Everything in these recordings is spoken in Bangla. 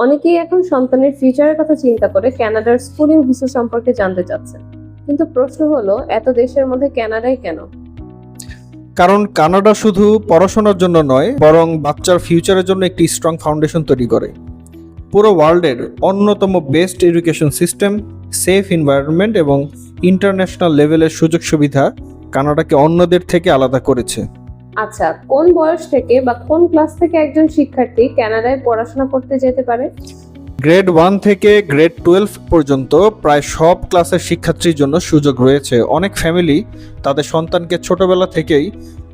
অনেকেই এখন সন্তানের ফিউচারের কথা চিন্তা করে কানাডার স্কুলিং ভিসা সম্পর্কে জানতে চাচ্ছেন। কিন্তু প্রশ্ন হলো, এত দেশের মধ্যে কানাডাই কেন? কারণ কানাডা শুধু পড়াশোনার জন্য নয়, বরং বাচ্চার ফিউচারের জন্য একটি স্ট্রং ফাউন্ডেশন তৈরি করে। পুরো ওয়ার্ল্ডের অন্যতম best education system, safe environment এবং ইন্টারন্যাশনাল লেভেলের সুযোগ সুবিধা কানাডাকে অন্যদের থেকে আলাদা করেছে। আচ্ছা, কোন বয়স থেকে বা কোন ক্লাস থেকে একজন শিক্ষার্থী কানাডায় পড়াশোনা করতে যেতে পারে? গ্রেড 1 থেকে গ্রেড 12 পর্যন্ত প্রায় সব ক্লাসের শিক্ষার্থীর জন্য সুযোগ রয়েছে। অনেক ফ্যামিলি তাদের সন্তানকে ছোটবেলা থেকেই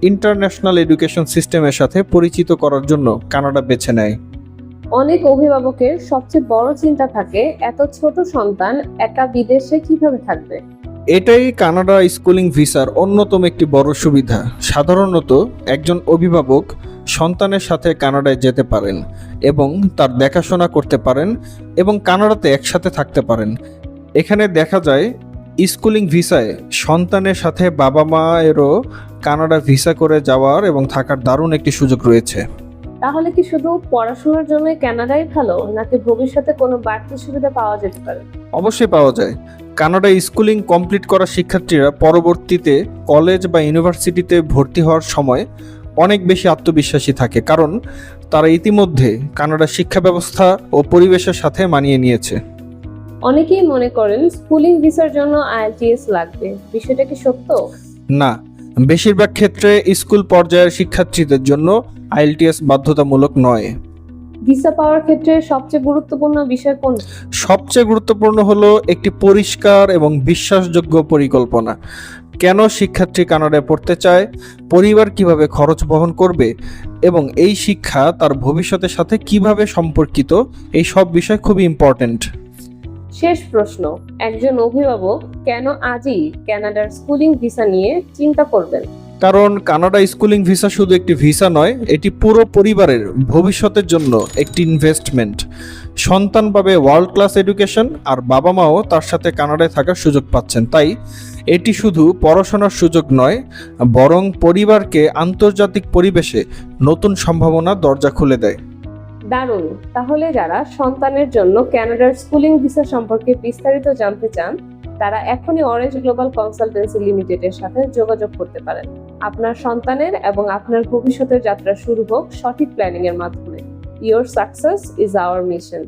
ইন্টারন্যাশনাল এডুকেশন সিস্টেমের সাথে পরিচিত করার জন্য কানাডা বেছে নেয়। অনেক অভিভাবকের সবচেয়ে বড় চিন্তা থাকে, এত ছোট সন্তান একা বিদেশে কিভাবে থাকবে। এটাই কানাডা স্কুলিং ভিসার অন্যতম একটি বড় সুবিধা। সাধারণত একজন অভিভাবক সন্তানের সাথে কানাডায় যেতে পারেন এবং তার দেখাশোনা করতে পারেন এবং কানাডাতে একসাথে থাকতে পারেন। এখানে দেখা যায় স্কুলিং ভিসায় সন্তানের সাথে বাবা মায়েরও কানাডা ভিসা করে যাওয়ার এবং থাকার দারুণ একটি সুযোগ রয়েছে। তাহলে কি শুধু পড়াশোনার জন্য কানাডাই ভালো, নাকি ভবিষ্যতে কোনো বাড়তি সুবিধা পাওয়া যেতে পারে? অবশ্যই পাওয়া যায়। কানাডায় স্কুলিং কমপ্লিট করা শিক্ষার্থীরা পরবর্তীতে কলেজ বা ইউনিভার্সিটিতে ভর্তি হওয়ার সময় অনেক বেশি আত্মবিশ্বাসী থাকে, কারণ তারা ইতিমধ্যে কানাডার শিক্ষা ব্যবস্থা ও পরিবেশের সাথে মানিয়ে নিয়েছে। অনেকেই মনে করেন স্কুলিং ভিসার জন্য আইএলটিএস লাগবে, বিষয়টা কি সত্য? না, বেশিরভাগ ক্ষেত্রে স্কুল পর্যায়ের শিক্ষার্থীদের জন্য আইএলটিএস বাধ্যতামূলক নয়। ভিসা পাওয়ার ক্ষেত্রে সবচেয়ে গুরুত্বপূর্ণ বিষয় কোনটি? সবচেয়ে গুরুত্বপূর্ণ হলো একটি পরিষ্কার এবং বিশ্বাসযোগ্য পরিকল্পনা। কেন শিক্ষার্থী কানাডায় পড়তে চায়, পরিবার কিভাবে খরচ বহন করবে এবং এই শিক্ষা তার ভবিষ্যতের সাথে কিভাবে সম্পর্কিত, এই সব বিষয় খুবই ইম্পর্ট্যান্ট। শেষ প্রশ্ন, একজন অভিভাবক কেন আজই কানাডার স্কুলিং ভিসা নিয়ে চিন্তা করবেন? কারণ কানাডা স্কুলিং ভিসা শুধু একটি ভিসা নয়, এটি পুরো পরিবারের ভবিষ্যতের জন্য একটি ইনভেস্টমেন্ট। সন্তান পাবে ওয়ার্ল্ড ক্লাস এডুকেশন, আর বাবা মাও তার সাথে কানাডায় থাকার সুযোগ পাচ্ছেন। তাই এটি শুধু পড়াশোনার সুযোগ নয়, বরং পরিবারকে আন্তর্জাতিক পরিবেশে নতুন সম্ভাবনার দরজা খুলে দেয়। দারুণ। তাহলে যারা সন্তানের জন্য কানাডার স্কুলিং ভিসা সম্পর্কে বিস্তারিত জানতে চান, তারা এখনই অরেঞ্জ গ্লোবাল কনসালটেন্সি লিমিটেডের সাথে যোগাযোগ করতে পারেন। আপনার সন্তানের এবং আপনার ভবিষ্যতের যাত্রা শুরু হোক সঠিক প্ল্যানিং এর মাধ্যমে। Your success is our mission.